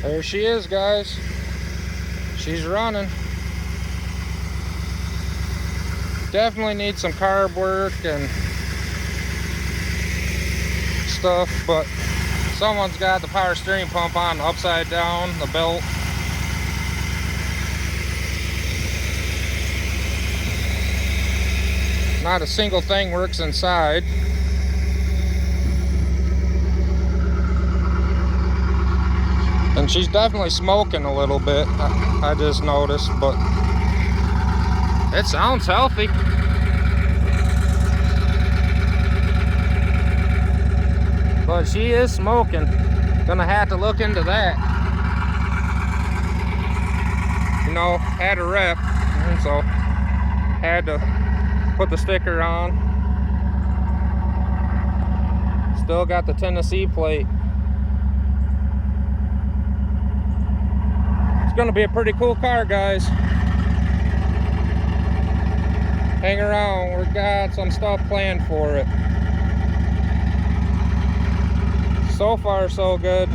There she is, guys. She's running. Definitely needs some carb work and stuff, but someone's got the power steering pump on upside down, the belt. Not a single thing works inside. And she's definitely smoking a little bit, I just noticed, but it sounds healthy. But she is smoking. Gonna have to look into that. You know, had a rep, and so had to put the sticker on. Still got the Tennessee plate. It's gonna be a pretty cool car, guys. Hang around, we've got some stuff planned for it. So far, so good.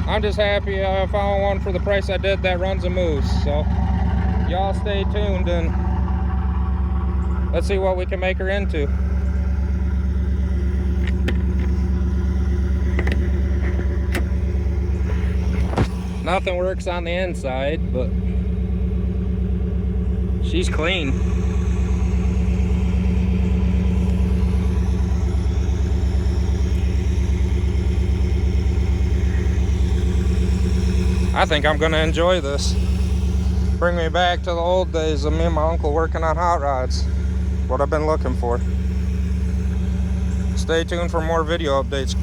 I'm just happy I found one for the price I did that runs a moose. So, y'all stay tuned and let's see what we can make her into. Nothing works on the inside, but she's clean. I think I'm gonna enjoy this. Bring me back to the old days of me and my uncle working on hot rods. What I've been looking for. Stay tuned for more video updates.